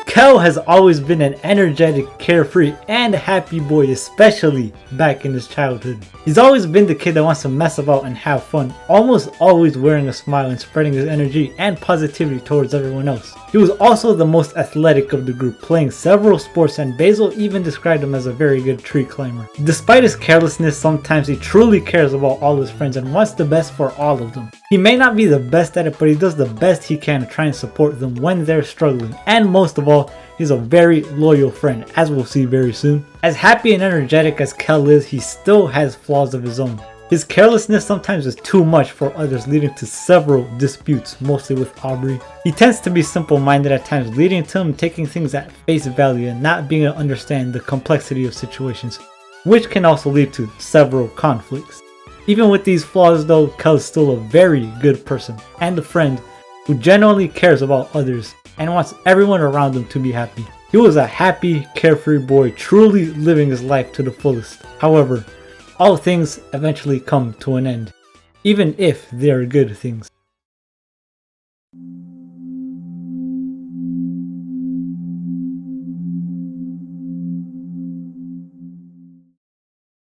Kel has always been an energetic, carefree, and happy boy, especially back in his childhood. He's always been the kid that wants to mess about and have fun, almost always wearing a smile and spreading his energy and positivity towards everyone else. He was also the most athletic of the group, playing several sports, and Basil even described him as a very good tree climber. Despite his carelessness, sometimes he truly cares about all his friends and wants the best for all of them. He may not be the best at it, but he does the best he can to try and support them when they're struggling. And most of all, he's a very loyal friend, as we'll see very soon. As happy and energetic as Kel is, he still has flaws of his own. His carelessness sometimes is too much for others, leading to several disputes, mostly with Aubrey. He tends to be simple-minded at times, leading to him taking things at face value and not being able to understand the complexity of situations, which can also lead to several conflicts. Even with these flaws though, Kel is still a very good person and a friend who genuinely cares about others and wants everyone around him to be happy. He was a happy, carefree boy, truly living his life to the fullest. However, all things eventually come to an end, even if they are good things.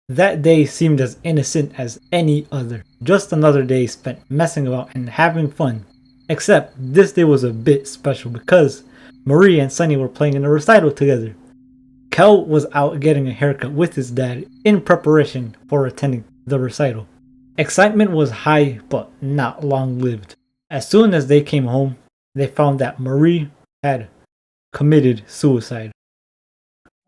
That day seemed as innocent as any other. Just another day spent messing about and having fun. Except this day was a bit special because Marie and Sunny were playing in a recital together. Kel was out getting a haircut with his dad in preparation for attending the recital. Excitement was high but not long lived. As soon as they came home, they found that Marie had committed suicide.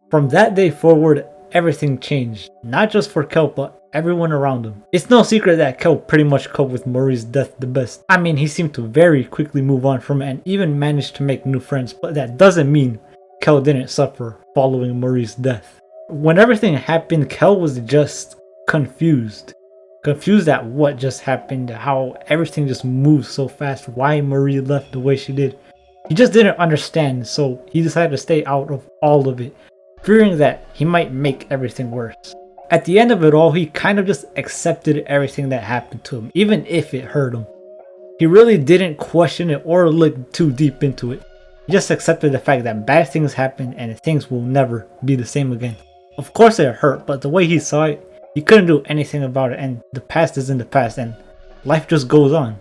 From that day forward, everything changed, not just for Kel but everyone around him. It's no secret that Kel pretty much coped with Marie's death the best. I mean, he seemed to very quickly move on from it and even managed to make new friends, but that doesn't mean Kel didn't suffer following Marie's death. When everything happened, Kel was just confused. Confused at what just happened, how everything just moved so fast, why Marie left the way she did. He just didn't understand, so he decided to stay out of all of it, fearing that he might make everything worse. At the end of it all, he kind of just accepted everything that happened to him, even if it hurt him. He really didn't question it or look too deep into it. He just accepted the fact that bad things happen and things will never be the same again. Of course it hurt, but the way he saw it, he couldn't do anything about it, and the past is in the past and life just goes on.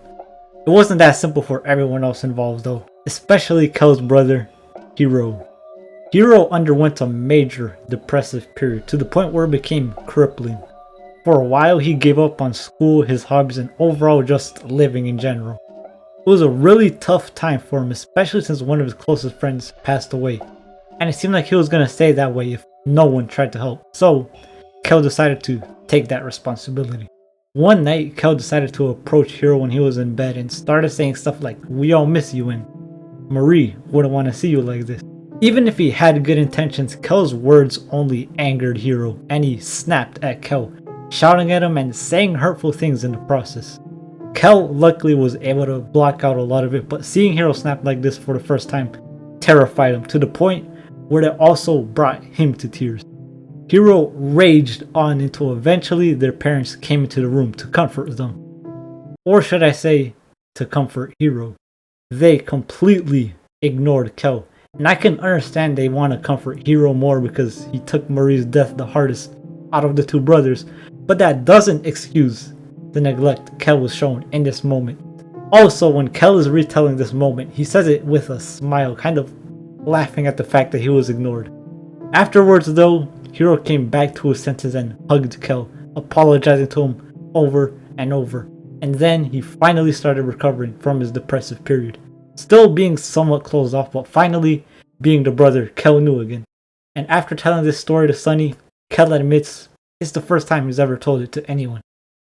It wasn't that simple for everyone else involved though, especially Kel's brother, Hiro. Hiro underwent a major depressive period to the point where it became crippling. For a while he gave up on school, his hobbies, and overall just living in general. It was a really tough time for him, especially since one of his closest friends passed away, and it seemed like he was gonna stay that way if no one tried to help. So Kel decided to take that responsibility. One night, Kel decided to approach Hiro when he was in bed and started saying stuff like, "We all miss you," and "Marie wouldn't want to see you like this." Even if he had good intentions, Kel's words only angered Hiro, and he snapped at Kel, shouting at him and saying hurtful things in the process. Kel luckily was able to block out a lot of it, but seeing Hiro snap like this for the first time terrified him to the point where it also brought him to tears. Hiro raged on until eventually their parents came into the room to comfort them. Or should I say, to comfort Hiro. They completely ignored Kel. And I can understand they want to comfort Hiro more because he took Marie's death the hardest out of the two brothers, but that doesn't excuse the neglect Kel was shown in this moment. Also, when Kel is retelling this moment, he says it with a smile, kind of laughing at the fact that he was ignored. Afterwards though, Hiro came back to his senses and hugged Kel, apologizing to him over and over, and then he finally started recovering from his depressive period. Still being somewhat closed off, but finally being the brother Kel knew again. And after telling this story to Sunny, Kel admits it's the first time he's ever told it to anyone.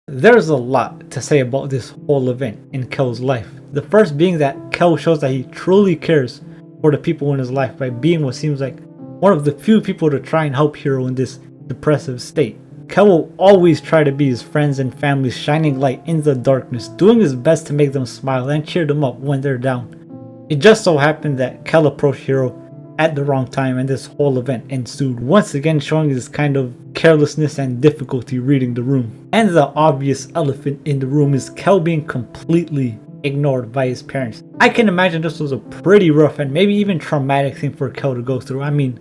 There's a lot to say about this whole event in Kel's life. The first being that Kel shows that he truly cares for the people in his life by being what seems like one of the few people to try and help Hiro in this depressive state. Kel will always try to be his friends and family's shining light in the darkness, doing his best to make them smile and cheer them up when they're down. It just so happened that Kel approached Hiro at the wrong time and this whole event ensued, once again showing his kind of carelessness and difficulty reading the room. And the obvious elephant in the room is Kel being completely ignored by his parents. I can imagine this was a pretty rough and maybe even traumatic thing for Kel to go through. I mean,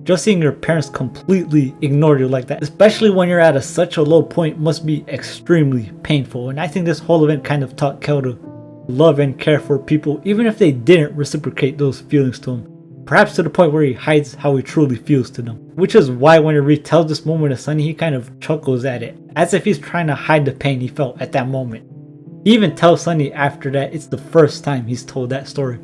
just seeing your parents completely ignore you like that, especially when you're at such a low point, must be extremely painful. And I think this whole event kind of taught Kel to love and care for people even if they didn't reciprocate those feelings to him. Perhaps to the point where he hides how he truly feels to them. Which is why when he retells this moment to Sunny, he kind of chuckles at it, as if he's trying to hide the pain he felt at that moment. He even tells Sunny after that it's the first time he's told that story,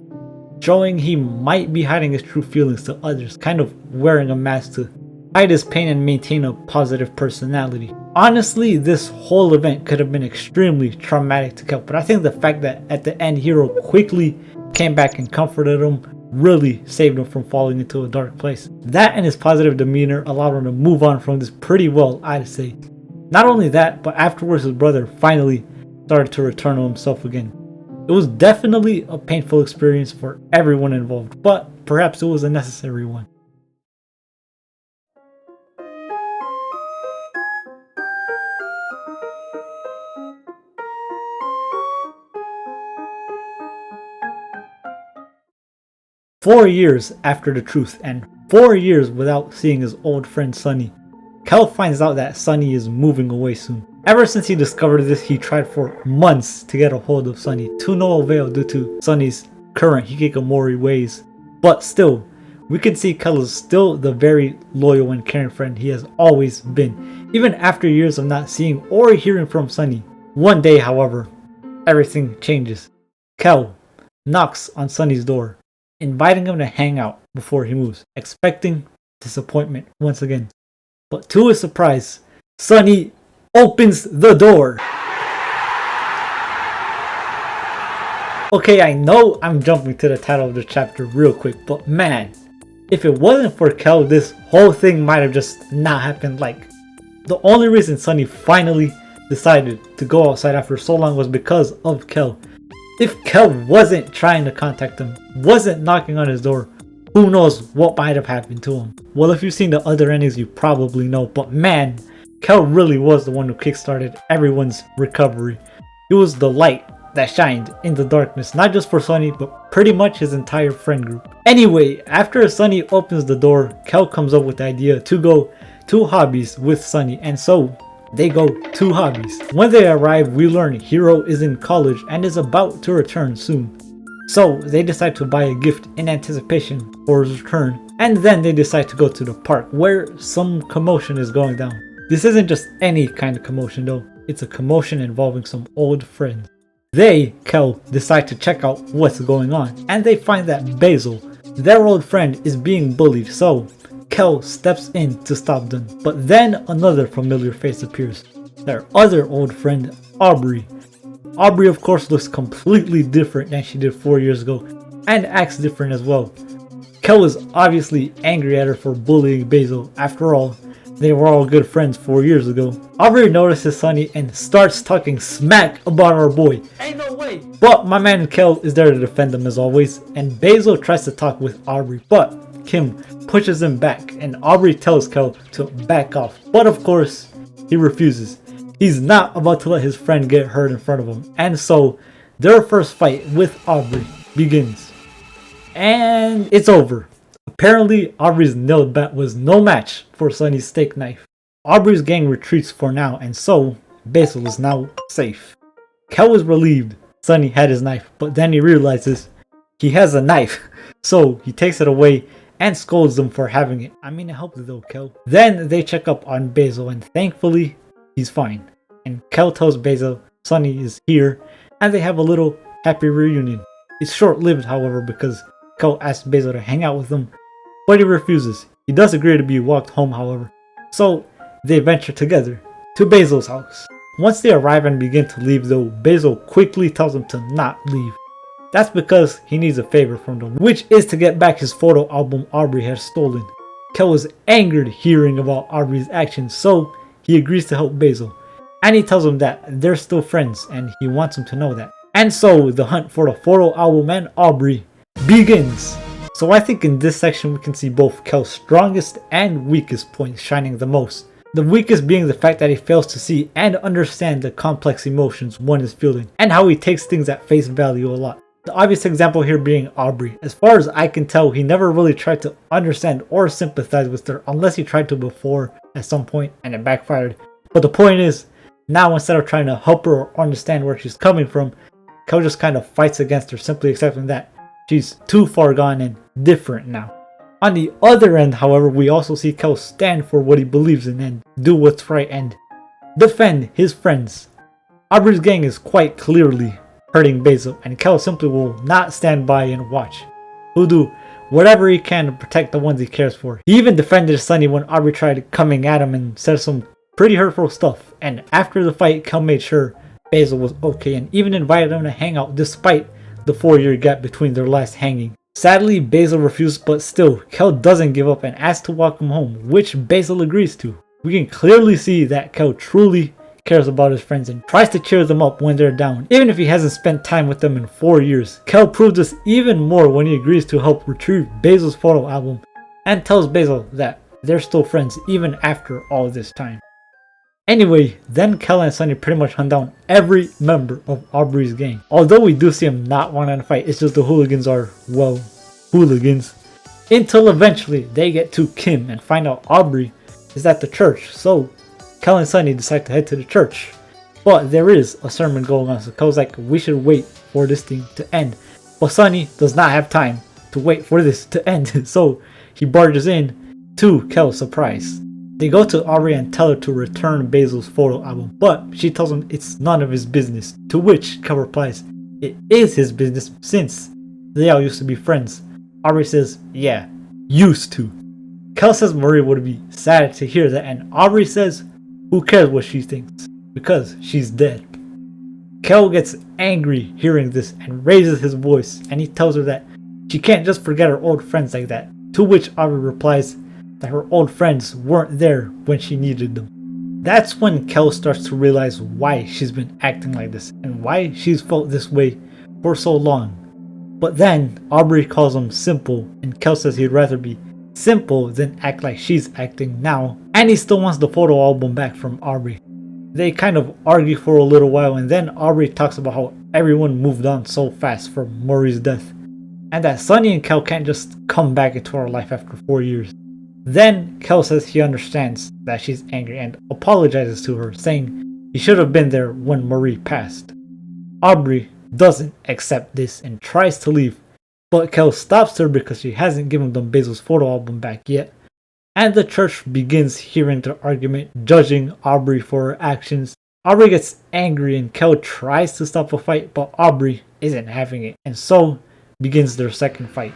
showing he might be hiding his true feelings to others, kind of wearing a mask to hide his pain and maintain a positive personality. Honestly, this whole event could have been extremely traumatic to Kel, but I think the fact that at the end Hiro quickly came back and comforted him really saved him from falling into a dark place. That and his positive demeanor allowed him to move on from this pretty well, I'd say. Not only that, but afterwards his brother finally started to return to himself again. It was definitely a painful experience for everyone involved, but perhaps it was a necessary one. Four years after the truth and 4 years without seeing his old friend Sunny, Kel finds out that Sunny is moving away soon. Ever since he discovered this, he tried for months to get a hold of Sunny, to no avail due to Sunny's current hikikomori ways. But still, we can see Kel is still the very loyal and caring friend he has always been, even after years of not seeing or hearing from Sunny. One day, however, everything changes. Kel knocks on Sunny's door, inviting him to hang out before he moves, expecting disappointment once again. But to his surprise, Sunny opens the door. Okay, I know I'm jumping to the title of the chapter real quick, but man, if it wasn't for Kel, this whole thing might have just not happened. Like, the only reason Sunny finally decided to go outside after so long was because of Kel. If Kel wasn't trying to contact him, wasn't knocking on his door, who knows what might have happened to him. Well, if you've seen the other endings, you probably know, but man, Kel really was the one who kickstarted everyone's recovery. He was the light that shined in the darkness, not just for Sunny, but pretty much his entire friend group. Anyway, after Sunny opens the door, Kel comes up with the idea to go to Hobbies with Sunny, and so they go to Hobbies. When they arrive, we learn Hiro is in college and is about to return soon. So they decide to buy a gift in anticipation for his return, and then they decide to go to the park where some commotion is going down. This isn't just any kind of commotion though, it's a commotion involving some old friends. They, Kel, decide to check out what's going on, and they find that Basil, their old friend, is being bullied, so Kel steps in to stop them. But then another familiar face appears, their other old friend, Aubrey. Aubrey of course looks completely different than she did 4 years ago, and acts different as well. Kel is obviously angry at her for bullying Basil. After all, they were all good friends 4 years ago. Aubrey notices Sunny and starts talking smack about our boy. Ain't no way! But my man Kel is there to defend them as always, and Basil tries to talk with Aubrey, but Kim pushes him back, and Aubrey tells Kel to back off. But of course, he refuses. He's not about to let his friend get hurt in front of him, and so their first fight with Aubrey begins. And it's over. Apparently, Aubrey's nail bat was no match for Sunny's steak knife. Aubrey's gang retreats for now, and so Basil is now safe. Kel was relieved Sunny had his knife, but then he realizes he has a knife, so he takes it away and scolds them for having it. I mean, it helped though, Kel. Then they check up on Basil, and thankfully, he's fine. And Kel tells Basil Sunny is here, and they have a little happy reunion. It's short-lived, however, because Kel asks Basil to hang out with them, but he refuses. He does agree to be walked home, however. So they venture together to Basil's house. Once they arrive and begin to leave though, Basil quickly tells them to not leave. That's because he needs a favor from them, which is to get back his photo album Aubrey has stolen. Kel was angered hearing about Aubrey's actions, so he agrees to help Basil. And he tells him that they're still friends and he wants him to know that. And so the hunt for the photo album and Aubrey begins. So I think in this section we can see both Kel's strongest and weakest points shining the most. The weakest being the fact that he fails to see and understand the complex emotions one is feeling, and how he takes things at face value a lot. The obvious example here being Aubrey. As far as I can tell, he never really tried to understand or sympathize with her unless he tried to before at some point and it backfired. But the point is, now instead of trying to help her or understand where she's coming from, Kel just kind of fights against her, simply accepting that she's too far gone and different now. On the other end, however, we also see Kel stand for what he believes in and do what's right and defend his friends. Aubrey's gang is quite clearly hurting Basil, and Kel simply will not stand by and watch. He'll do whatever he can to protect the ones he cares for. He even defended Sunny when Aubrey tried coming at him and said some pretty hurtful stuff, and after the fight, Kel made sure Basil was okay and even invited him to hang out despite the 4-year gap between their last hanging. Sadly, Basil refused, but still, Kel doesn't give up and asks to walk him home, which Basil agrees to. We can clearly see that Kel truly cares about his friends and tries to cheer them up when they're down, even if he hasn't spent time with them in 4 years. Kel proves this even more when he agrees to help retrieve Basil's photo album and tells Basil that they're still friends even after all this time. Anyway, then Kel and Sunny pretty much hunt down every member of Aubrey's gang. Although we do see him not wanting to fight, it's just the hooligans are, well, hooligans. Until eventually they get to Kim and find out Aubrey is at the church, so Kel and Sunny decide to head to the church. But there is a sermon going on, so Kel's like, we should wait for this thing to end. But Sunny does not have time to wait for this to end, so he barges in to Kel's surprise. They go to Aubrey and tell her to return Basil's photo album, but she tells him it's none of his business, to which Kel replies, it is his business since they all used to be friends. Aubrey says, yeah, used to. Kel says Marie would be sad to hear that, and Aubrey says, who cares what she thinks, because she's dead. Kel gets angry hearing this and raises his voice, and he tells her that she can't just forget her old friends like that, to which Aubrey replies that her old friends weren't there when she needed them. That's when Kel starts to realize why she's been acting like this and why she's felt this way for so long. But then Aubrey calls him simple, and Kel says he'd rather be simple than act like she's acting now, and he still wants the photo album back from Aubrey. They kind of argue for a little while, and then Aubrey talks about how everyone moved on so fast from Murray's death, and that Sunny and Kel can't just come back into her life after 4 years. Then Kel says he understands that she's angry and apologizes to her, saying he should have been there when Marie passed. Aubrey doesn't accept this and tries to leave, but Kel stops her because she hasn't given them Basil's photo album back yet, and the church begins hearing their argument, judging Aubrey for her actions. Aubrey gets angry and Kel tries to stop a fight, but Aubrey isn't having it, and so begins their second fight.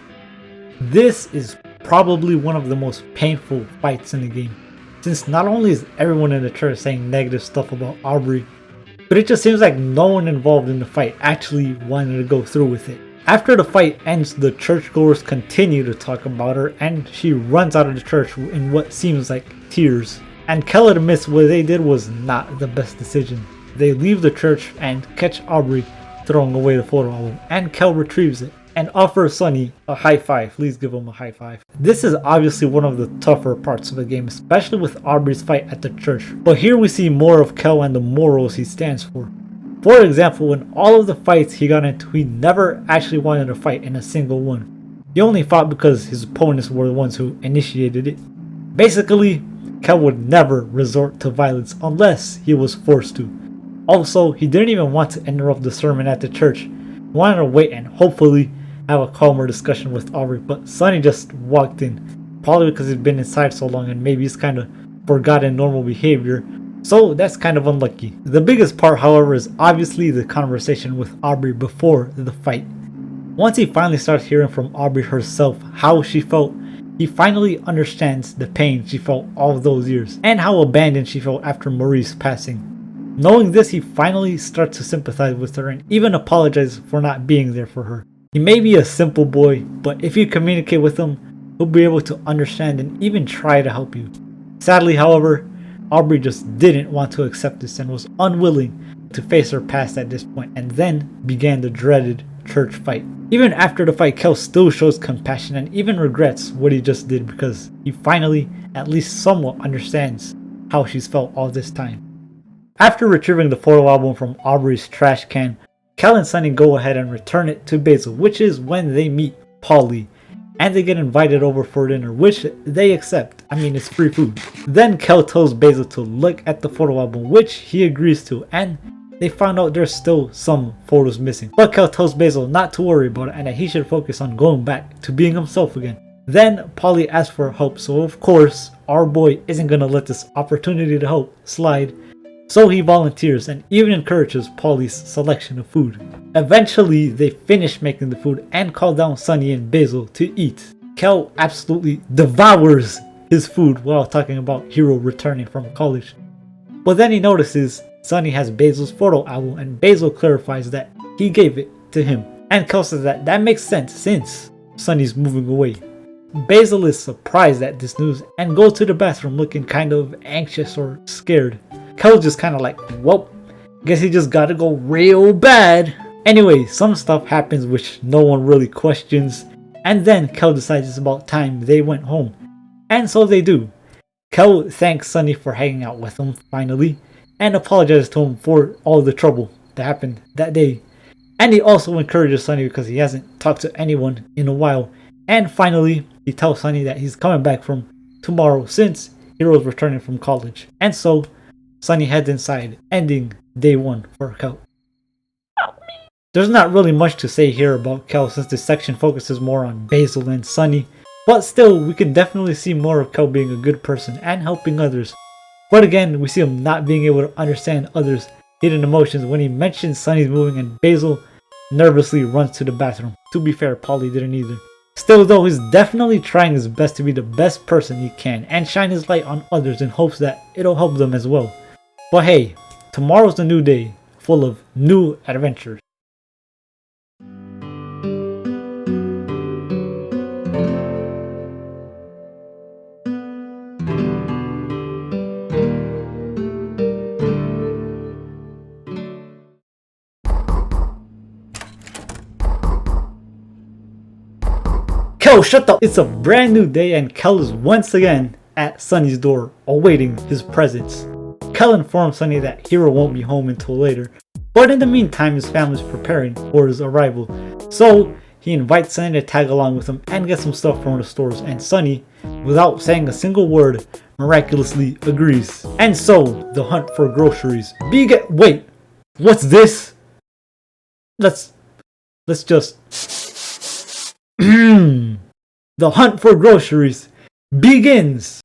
This is probably one of the most painful fights in the game, since not only is everyone in the church saying negative stuff about Aubrey, but it just seems like no one involved in the fight actually wanted to go through with it. After the fight ends, the churchgoers continue to talk about her, and she runs out of the church in what seems like tears. And Kel admits what they did was not the best decision. They leave the church and catch Aubrey throwing away the photo album, and Kel retrieves it and offers Sunny a high five. Please give him a high five. This is obviously one of the tougher parts of the game, especially with Aubrey's fight at the church. But here we see more of Kel and the morals he stands for. For example, in all of the fights he got into, he never actually wanted to fight in a single one. He only fought because his opponents were the ones who initiated it. Basically, Kel would never resort to violence unless he was forced to. Also, he didn't even want to interrupt the sermon at the church. He wanted to wait and hopefully have a calmer discussion with Aubrey, but Sunny just walked in, probably because he's been inside so long and maybe he's kind of forgotten normal behavior, so that's kind of unlucky. The biggest part, however, is obviously the conversation with Aubrey before the fight. Once he finally starts hearing from Aubrey herself how she felt, he finally understands the pain she felt all those years and how abandoned she felt after Marie's passing. Knowing this, he finally starts to sympathize with her and even apologizes for not being there for her. He may be a simple boy, but if you communicate with him, he'll be able to understand and even try to help you. Sadly, however, Aubrey just didn't want to accept this and was unwilling to face her past at this point, and then began the dreaded church fight. Even after the fight, Kel still shows compassion and even regrets what he just did because he finally, at least somewhat, understands how she's felt all this time. After retrieving the photo album from Aubrey's trash can, Kel and Sunny go ahead and return it to Basil, which is when they meet Polly, and they get invited over for dinner, which they accept. I mean, it's free food. Then Kel tells Basil to look at the photo album, which he agrees to, and they found out there's still some photos missing. But Kel tells Basil not to worry about it and that he should focus on going back to being himself again. Then Polly asks for help, so of course our boy isn't gonna let this opportunity to help slide. So he volunteers and even encourages Polly's selection of food. Eventually, they finish making the food and call down Sunny and Basil to eat. Kel absolutely devours his food while talking about Hiro returning from college. But then he notices Sunny has Basil's photo album and Basil clarifies that he gave it to him. And Kel says that makes sense since Sunny's moving away. Basil is surprised at this news and goes to the bathroom looking kind of anxious or scared. Kel's just kind of like, well, guess he just gotta go real bad. Anyway, some stuff happens which no one really questions, and then Kel decides it's about time they went home. And so they do. Kel thanks Sunny for hanging out with him finally, and apologizes to him for all the trouble that happened that day. And he also encourages Sunny because he hasn't talked to anyone in a while. And finally, he tells Sunny that he's coming back from tomorrow since Hiro's returning from college. And so Sunny heads inside, ending day 1 for Kel. There's not really much to say here about Kel since this section focuses more on Basil and Sunny, but still we can definitely see more of Kel being a good person and helping others. But again, we see him not being able to understand others' hidden emotions when he mentions Sunny's moving and Basil nervously runs to the bathroom. To be fair, Polly didn't either. Still though, he's definitely trying his best to be the best person he can and shine his light on others in hopes that it'll help them as well. But hey, tomorrow's a new day, full of new adventures. Kel, shut up! It's a brand new day and Kel is once again at Sunny's door, awaiting his presence. Kel informs Sunny that Hiro won't be home until later, but in the meantime his family's preparing for his arrival. So he invites Sunny to tag along with him and get some stuff from the stores, and Sunny, without saying a single word, miraculously agrees. And so the hunt for groceries wait, what's this? Let's just the hunt for groceries begins.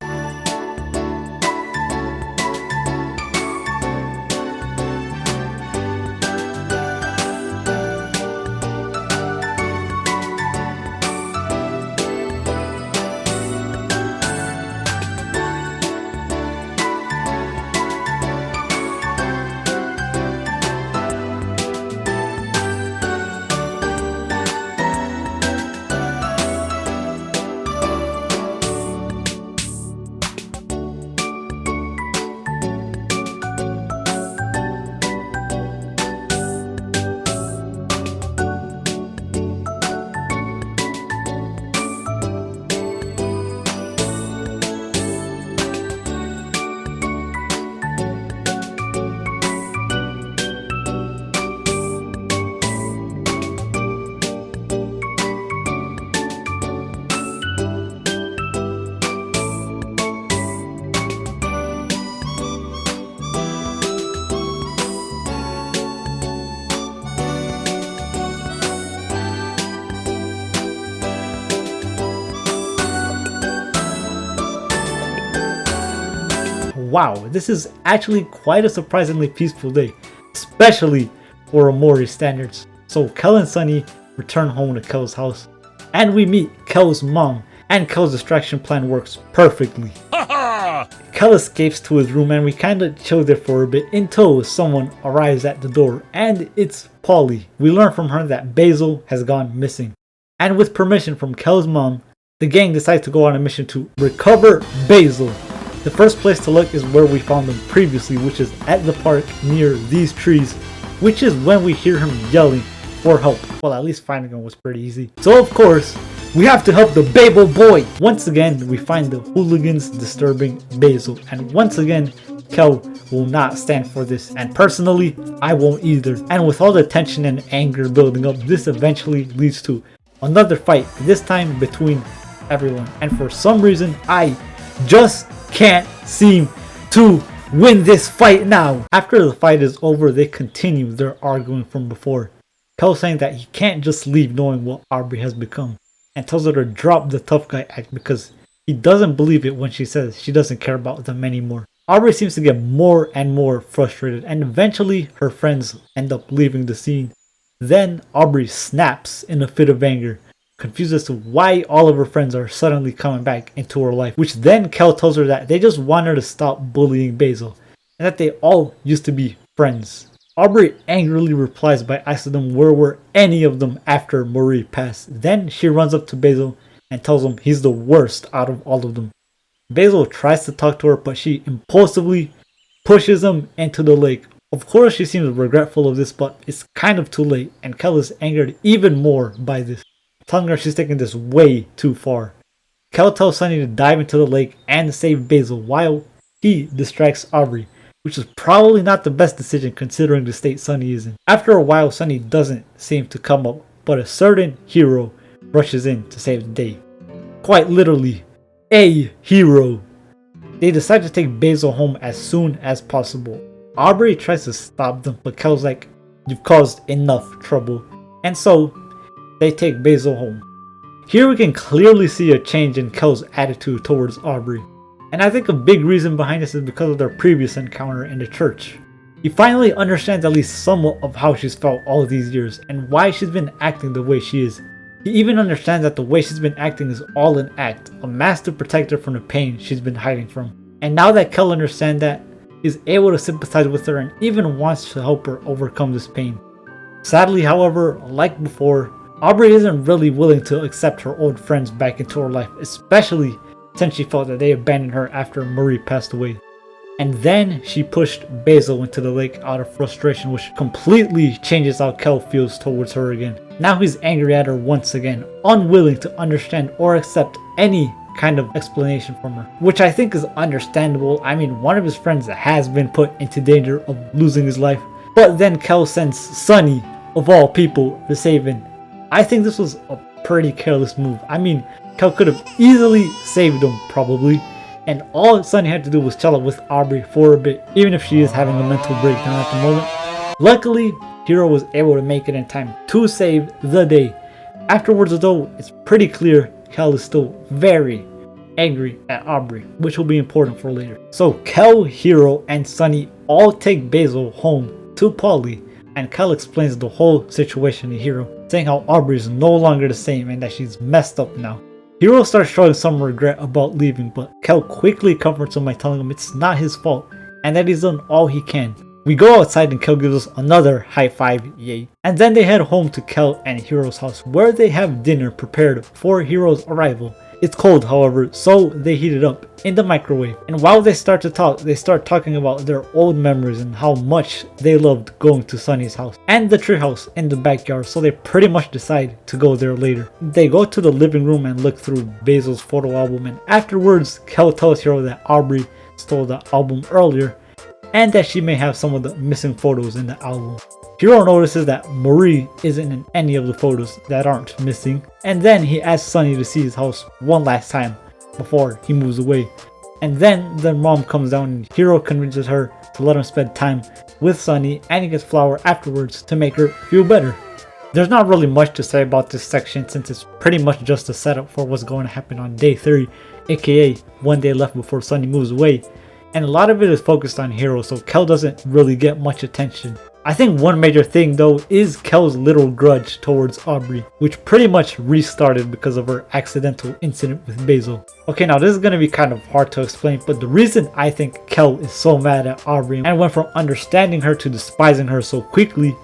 Wow, this is actually quite a surprisingly peaceful day, especially for Omori standards. So Kel and Sunny return home to Kel's house, and we meet Kel's mom, and Kel's distraction plan works perfectly. Kel escapes to his room and we kinda chill there for a bit until someone arrives at the door, and it's Polly. We learn from her that Basil has gone missing, and with permission from Kel's mom, the gang decides to go on a mission to recover Basil. The first place to look is where we found him previously, which is at the park near these trees, which is when we hear him yelling for help. Well, at least finding him was pretty easy. So of course, we have to help the Babel boy. Once again, we find the hooligans disturbing Basil. And once again, Kel will not stand for this. And personally, I won't either. And with all the tension and anger building up, this eventually leads to another fight. This time between everyone. And for some reason, I just can't seem to win this fight now. After the fight is over, they continue their arguing from before. Kel saying that he can't just leave knowing what Aubrey has become, and tells her to drop the tough guy act because he doesn't believe it when she says she doesn't care about them anymore. Aubrey seems to get more and more frustrated, and eventually her friends end up leaving the scene. Then Aubrey snaps in a fit of anger, confused as to why all of her friends are suddenly coming back into her life, which then Kel tells her that they just want her to stop bullying Basil, and that they all used to be friends. Aubrey angrily replies by asking them where were any of them after Marie passed. Then she runs up to Basil and tells him he's the worst out of all of them. Basil tries to talk to her, but she impulsively pushes him into the lake. Of course she seems regretful of this, but it's kind of too late, and Kel is angered even more by this, telling her she's taking this way too far. Kel tells Sunny to dive into the lake and save Basil while he distracts Aubrey, which is probably not the best decision considering the state Sunny is in. After a while, Sunny doesn't seem to come up, but a certain hero rushes in to save the day. Quite literally, a hero. They decide to take Basil home as soon as possible. Aubrey tries to stop them, but Kel's like, "You've caused enough trouble." And so, they take Basil home. Here we can clearly see a change in Kel's attitude towards Aubrey. And I think a big reason behind this is because of their previous encounter in the church. He finally understands at least somewhat of how she's felt all these years and why she's been acting the way she is. He even understands that the way she's been acting is all an act, a mask to protect her from the pain she's been hiding from. And now that Kel understands that, he's able to sympathize with her and even wants to help her overcome this pain. Sadly, however, like before, Aubrey isn't really willing to accept her old friends back into her life, especially since she felt that they abandoned her after Marie passed away. And then she pushed Basil into the lake out of frustration, which completely changes how Kel feels towards her again. Now he's angry at her once again, unwilling to understand or accept any kind of explanation from her, which I think is understandable. I mean, one of his friends has been put into danger of losing his life, but then Kel sends Sunny, of all people, to save him. I think this was a pretty careless move. I mean, Kel could have easily saved him, probably, and all Sunny had to do was chill out with Aubrey for a bit, even if she is having a mental breakdown at the moment. Luckily, Hero was able to make it in time to save the day. Afterwards though, it's pretty clear Kel is still very angry at Aubrey, which will be important for later. So Kel, Hero, and Sunny all take Basil home to Polly, and Kel explains the whole situation to Hero, saying how Aubrey is no longer the same and that she's messed up now. Hero starts showing some regret about leaving, but Kel quickly comforts him by telling him it's not his fault and that he's done all he can. We go outside and Kel gives us another high five, yay. And then they head home to Kel and Hero's house, where they have dinner prepared for Hero's arrival. It's cold, however, so they heat it up in the microwave. And while they start to talk, they start talking about their old memories and how much they loved going to Sunny's house and the treehouse in the backyard, so they pretty much decide to go there later. They go to the living room and look through Basil's photo album, and afterwards Kel tells Hero that Aubrey stole the album earlier and that she may have some of the missing photos in the album. Hero notices that Marie isn't in any of the photos that aren't missing, and then he asks Sunny to see his house one last time before he moves away. And then their mom comes down and Hero convinces her to let him spend time with Sunny, and he gets flour afterwards to make her feel better. There's not really much to say about this section since it's pretty much just a setup for what's going to happen on day 3, aka one day left before Sunny moves away, and a lot of it is focused on Hero, so Kel doesn't really get much attention. I think one major thing though is Kel's little grudge towards Aubrey, which pretty much restarted because of her accidental incident with Basil. Okay, now this is going to be kind of hard to explain, but the reason I think Kel is so mad at Aubrey and went from understanding her to despising her so quickly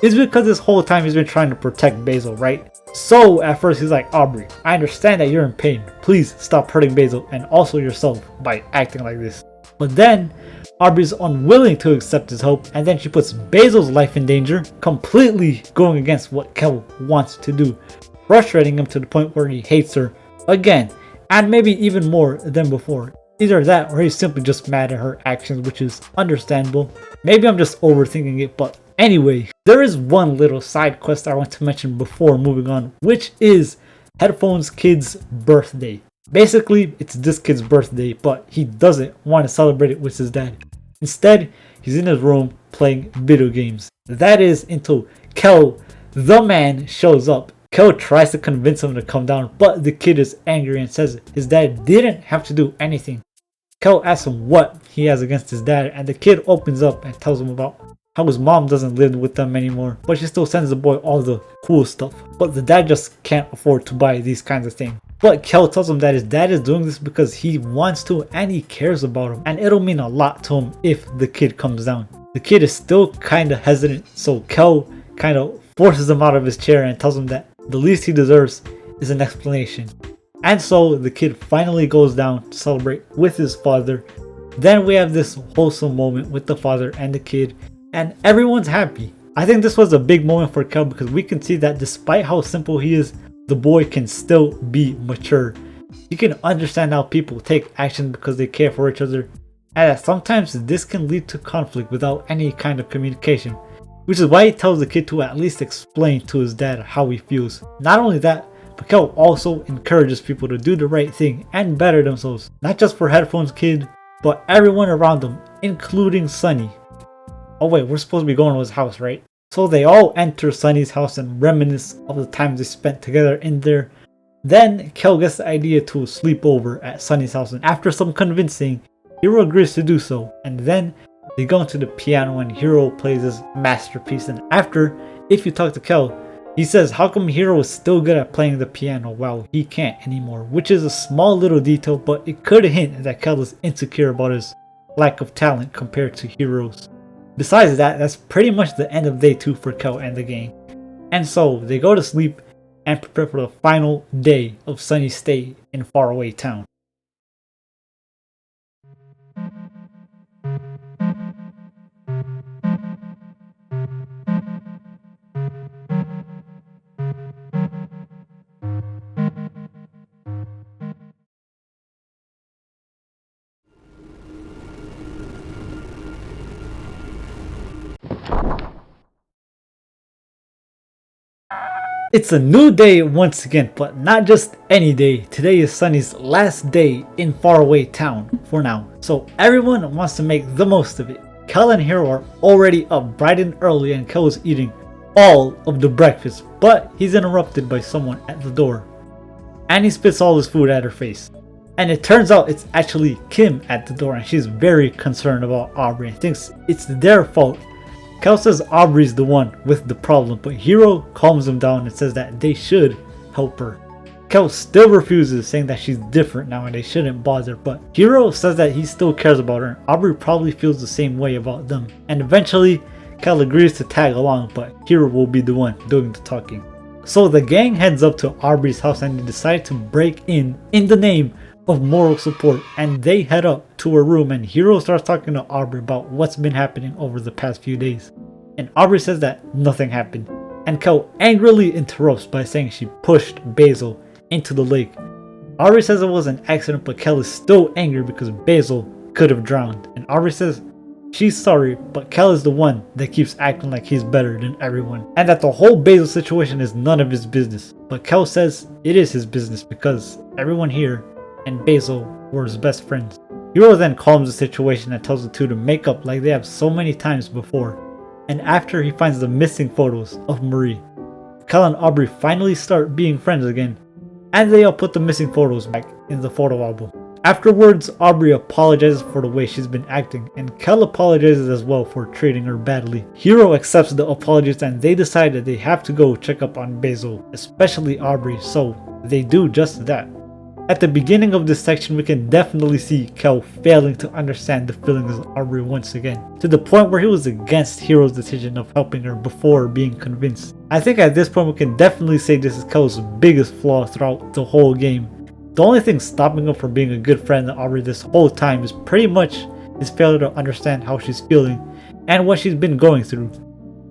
is because this whole time he's been trying to protect Basil, right? So at first he's like, Aubrey, I understand that you're in pain. Please stop hurting Basil and also yourself by acting like this. But then, Aubrey's unwilling to accept his help, and then she puts Basil's life in danger, completely going against what Kel wants to do, frustrating him to the point where he hates her again, and maybe even more than before. Either that or he's simply just mad at her actions, which is understandable. Maybe I'm just overthinking it, but anyway, there is one little side quest I want to mention before moving on, which is Headphones Kid's birthday. Basically, it's this kid's birthday, but he doesn't want to celebrate it with his dad. Instead, he's in his room playing video games. That is until Kel, the man, shows up. Kel tries to convince him to come down, but the kid is angry and says his dad didn't have to do anything. Kel asks him what he has against his dad, and the kid opens up and tells him about how his mom doesn't live with them anymore, but she still sends the boy all the cool stuff. But the dad just can't afford to buy these kinds of things. But Kel tells him that his dad is doing this because he wants to and he cares about him, and it'll mean a lot to him if the kid comes down. The kid is still kinda hesitant, so Kel kinda forces him out of his chair and tells him that the least he deserves is an explanation. And so the kid finally goes down to celebrate with his father. Then we have this wholesome moment with the father and the kid, and everyone's happy. I think this was a big moment for Kel because we can see that despite how simple he is, the boy can still be mature. He can understand how people take action because they care for each other, and that sometimes this can lead to conflict without any kind of communication, which is why he tells the kid to at least explain to his dad how he feels. Not only that, but Kel also encourages people to do the right thing and better themselves, not just for Headphones Kid, but everyone around them, including Sunny. Oh wait, we're supposed to be going to his house, right? So they all enter Sunny's house and reminisce of the times they spent together in there. Then Kel gets the idea to sleep over at Sunny's house, and after some convincing, Hiro agrees to do so. And then they go into the piano and Hiro plays his masterpiece. And after, if you talk to Kel, he says how come Hiro is still good at playing the piano while he can't anymore, which is a small little detail, but it could hint that Kel is insecure about his lack of talent compared to Hiro's. Besides that, that's pretty much the end of day 2 for Kel and the gang. And so they go to sleep and prepare for the final day of Sunny's stay in faraway town. It's a new day once again, but not just any day. Today is Sunny's last day in faraway town for now, so everyone wants to make the most of it. Kel and Hiro are already up bright and early, and Kel is eating all of the breakfast, but he's interrupted by someone at the door, and he spits all his food at her face. And it turns out it's actually Kim at the door, and she's very concerned about Aubrey and thinks it's their fault. Kel says Aubrey's the one with the problem, but Hiro calms him down and says that they should help her. Kel still refuses, saying that she's different now and they shouldn't bother, but Hiro says that he still cares about her and Aubrey probably feels the same way about them. And eventually, Kel agrees to tag along, but Hiro will be the one doing the talking. So the gang heads up to Aubrey's house and they decide to break in the name of moral support, and they head up to her room, and Hiro starts talking to Aubrey about what's been happening over the past few days. And Aubrey says that nothing happened, and Kel angrily interrupts by saying she pushed Basil into the lake. Aubrey says it was an accident, but Kel is still angry because Basil could have drowned, and Aubrey says she's sorry, but Kel is the one that keeps acting like he's better than everyone, and that the whole Basil situation is none of his business. But Kel says it is his business because everyone here and Basil were his best friends. Hiro then calms the situation and tells the two to make up like they have so many times before. And after he finds the missing photos of Marie, Kel and Aubrey finally start being friends again, and they all put the missing photos back in the photo album. Afterwards, Aubrey apologizes for the way she's been acting, and Kel apologizes as well for treating her badly. Hiro accepts the apologies and they decide that they have to go check up on Basil, especially Aubrey, so they do just that. At the beginning of this section, we can definitely see Kel failing to understand the feelings of Aubrey once again, to the point where he was against Hiro's decision of helping her before being convinced. I think at this point we can definitely say this is Kel's biggest flaw throughout the whole game. The only thing stopping him from being a good friend to Aubrey this whole time is pretty much his failure to understand how she's feeling and what she's been going through.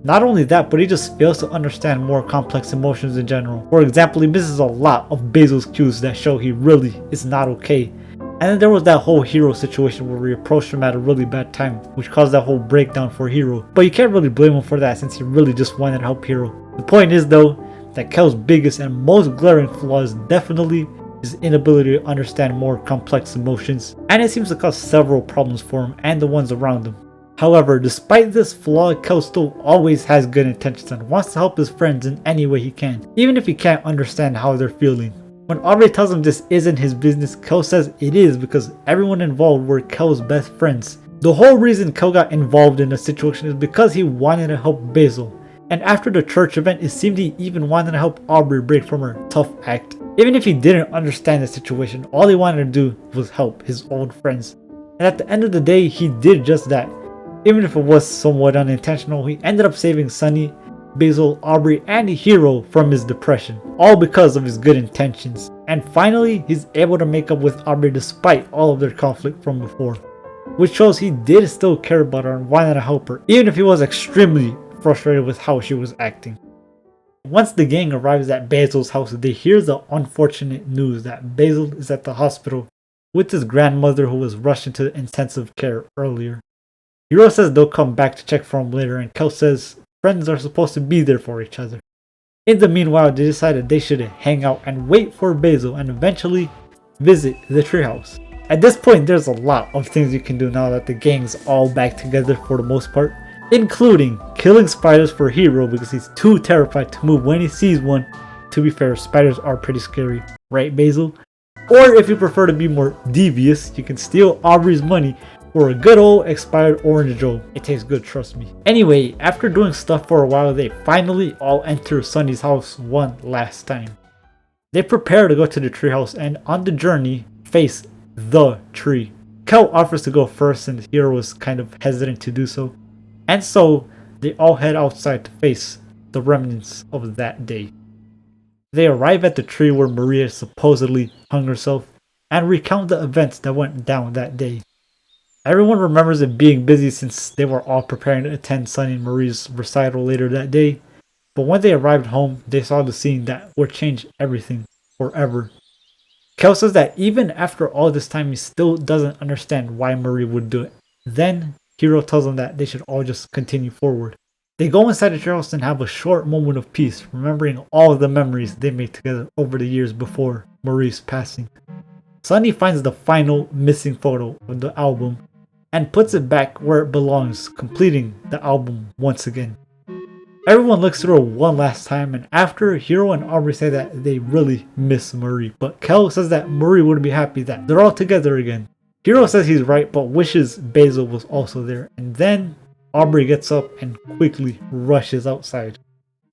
Not only that, but he just fails to understand more complex emotions in general. For example, he misses a lot of Basil's cues that show he really is not okay. And then there was that whole Hero situation where we approached him at a really bad time, which caused that whole breakdown for Hero. But you can't really blame him for that since he really just wanted to help Hero. The point is though, that Kel's biggest and most glaring flaw is definitely his inability to understand more complex emotions, and it seems to cause several problems for him and the ones around him. However, despite this flaw, Kel still always has good intentions and wants to help his friends in any way he can, even if he can't understand how they're feeling. When Aubrey tells him this isn't his business, Kel says it is because everyone involved were Kel's best friends. The whole reason Kel got involved in the situation is because he wanted to help Basil. And after the church event, it seemed he even wanted to help Aubrey break from her tough act. Even if he didn't understand the situation, all he wanted to do was help his old friends. And at the end of the day, he did just that. Even if it was somewhat unintentional, he ended up saving Sunny, Basil, Aubrey, and Hero from his depression, all because of his good intentions. And finally, he's able to make up with Aubrey despite all of their conflict from before, which shows he did still care about her and wanted to help her, even if he was extremely frustrated with how she was acting. Once the gang arrives at Basil's house, they hear the unfortunate news that Basil is at the hospital with his grandmother who was rushed into intensive care earlier. Hero says they'll come back to check for him later, and Kel says friends are supposed to be there for each other. In the meanwhile, they decided they should hang out and wait for Basil and eventually visit the treehouse. At this point, there's a lot of things you can do now that the gang's all back together for the most part, including killing spiders for Hero because he's too terrified to move when he sees one. To be fair, spiders are pretty scary, right Basil? Or if you prefer to be more devious, you can steal Aubrey's money for a good old expired orange Joe. It tastes good, trust me. Anyway, after doing stuff for a while, they finally all enter Sunny's house one last time. They prepare to go to the treehouse and on the journey, face the tree. Kel offers to go first and Hero was kind of hesitant to do so. And so, they all head outside to face the remnants of that day. They arrive at the tree where Maria supposedly hung herself and recount the events that went down that day. Everyone remembers it being busy since they were all preparing to attend Sunny and Marie's recital later that day, but when they arrived home, they saw the scene that would change everything forever. Kel says that even after all this time, he still doesn't understand why Marie would do it. Then, Hero tells them that they should all just continue forward. They go inside the treehouse and have a short moment of peace, remembering all of the memories they made together over the years before Marie's passing. Sunny finds the final missing photo of the album and puts it back where it belongs, completing the album once again. Everyone looks through it one last time, and after, Hero and Aubrey say that they really miss Marie, but Kel says that Marie would be happy that they're all together again. Hero says he's right, but wishes Basil was also there, and then Aubrey gets up and quickly rushes outside.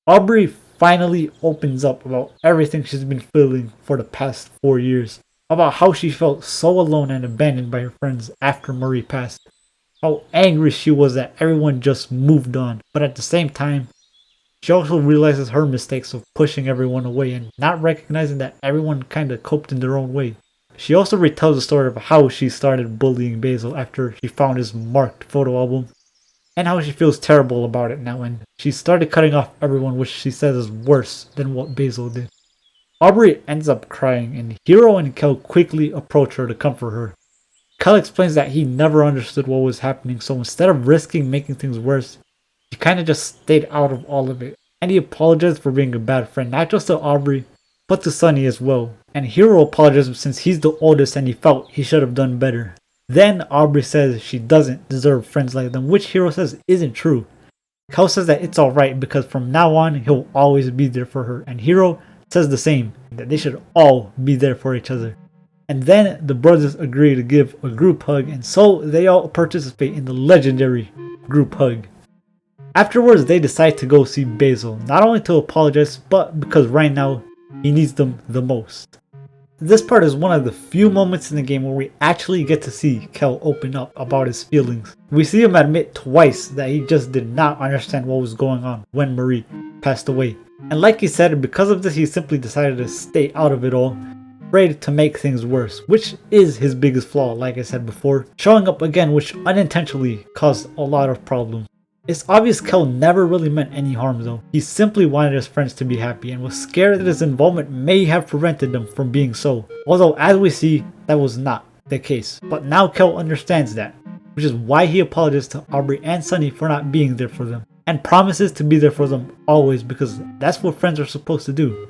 Aubrey finally opens up about everything she's been feeling for the past 4 years, about how she felt so alone and abandoned by her friends after Marie passed, how angry she was that everyone just moved on, but at the same time, she also realizes her mistakes of pushing everyone away and not recognizing that everyone kinda coped in their own way. She also retells the story of how she started bullying Basil after she found his marked photo album, and how she feels terrible about it now, and she started cutting off everyone, which she says is worse than what Basil did. Aubrey ends up crying, and Hero and Kel quickly approach her to comfort her. Kel explains that he never understood what was happening, so instead of risking making things worse, he kinda just stayed out of all of it. And he apologized for being a bad friend, not just to Aubrey, but to Sunny as well. And Hero apologizes since he's the oldest and he felt he should have done better. Then Aubrey says she doesn't deserve friends like them, which Hero says isn't true. Kel says that it's alright because from now on, he'll always be there for her. And Hero says the same, that they should all be there for each other. And then the brothers agree to give a group hug, and so they all participate in the legendary group hug. Afterwards, they decide to go see Basil, not only to apologize, but because right now, he needs them the most. This part is one of the few moments in the game where we actually get to see Kel open up about his feelings. We see him admit twice that he just did not understand what was going on when Marie passed away. And like he said, because of this he simply decided to stay out of it all. afraid to make things worse, which is his biggest flaw, like I said before, showing up again, which unintentionally caused a lot of problems. It's obvious Kel never really meant any harm though. He simply wanted his friends to be happy and was scared that his involvement may have prevented them from being so. Although as we see, that was not the case. But now Kel understands that, which is why he apologizes to Aubrey and Sunny for not being there for them, and promises to be there for them always because that's what friends are supposed to do.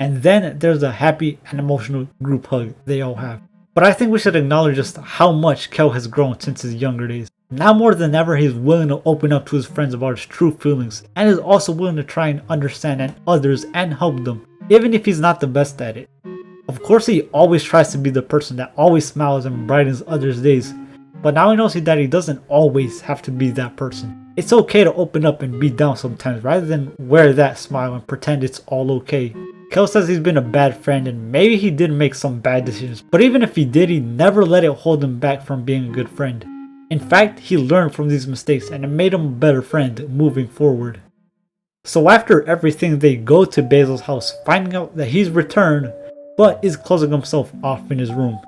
And then there's the happy and emotional group hug they all have. But I think we should acknowledge just how much Kel has grown since his younger days. Now more than ever, he's willing to open up to his friends about his true feelings, and is also willing to try and understand others and help them, even if he's not the best at it. Of course, he always tries to be the person that always smiles and brightens others' days, but now he knows that he doesn't always have to be that person. It's okay to open up and be down sometimes rather than wear that smile and pretend it's all okay. Kel says he's been a bad friend and maybe he did make some bad decisions, but even if he did, he never let it hold him back from being a good friend. In fact, he learned from these mistakes and it made him a better friend moving forward. So after everything, they go to Basil's house, finding out that he's returned, but is closing himself off in his room.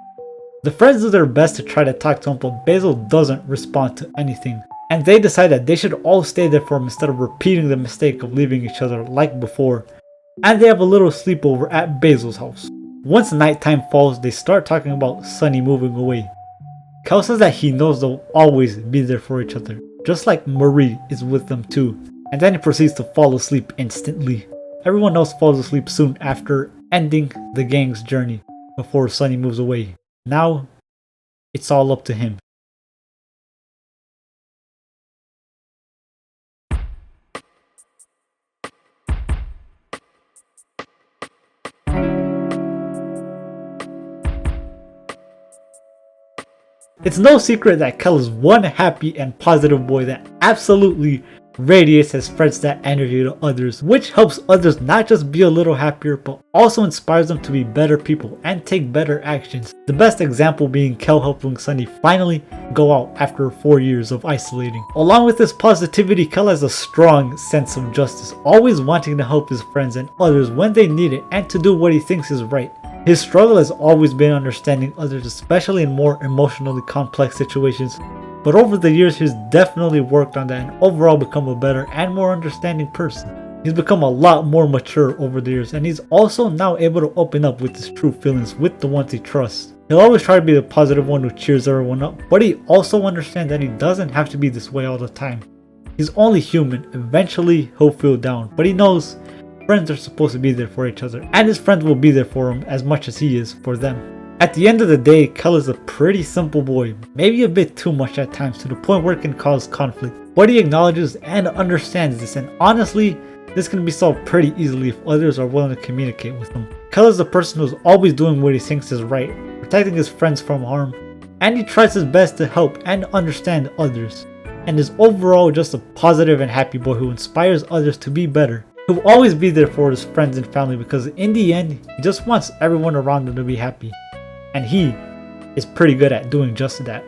The friends do their best to try to talk to him, but Basil doesn't respond to anything. And they decide that they should all stay there for him instead of repeating the mistake of leaving each other like before. And they have a little sleepover at Basil's house. Once nighttime falls, they start talking about Sunny moving away. Kel says that he knows they'll always be there for each other, just like Marie is with them too, and then he proceeds to fall asleep instantly. Everyone else falls asleep soon after, ending the gang's journey before Sunny moves away. Now, it's all up to him. It's no secret that Kel is one happy and positive boy that absolutely radiates his spreads that energy to others, which helps others not just be a little happier but also inspires them to be better people and take better actions. The best example being Kel helping Sunny finally go out after 4 years of isolating. Along with this positivity, Kel has a strong sense of justice, always wanting to help his friends and others when they need it and to do what he thinks is right. His struggle has always been understanding others, especially in more emotionally complex situations, but over the years he's definitely worked on that and overall become a better and more understanding person. He's become a lot more mature over the years, and he's also now able to open up with his true feelings with the ones he trusts. He'll always try to be the positive one who cheers everyone up, but he also understands that he doesn't have to be this way all the time. He's only human, eventually he'll feel down, but he knows friends are supposed to be there for each other, and his friends will be there for him as much as he is for them. At the end of the day, Kel is a pretty simple boy, maybe a bit too much at times to the point where it can cause conflict, but he acknowledges and understands this, and honestly, this can be solved pretty easily if others are willing to communicate with him. Kel is a person who's always doing what he thinks is right, protecting his friends from harm, and he tries his best to help and understand others, and is overall just a positive and happy boy who inspires others to be better. He'll always be there for his friends and family because in the end, he just wants everyone around him to be happy. And he is pretty good at doing just that.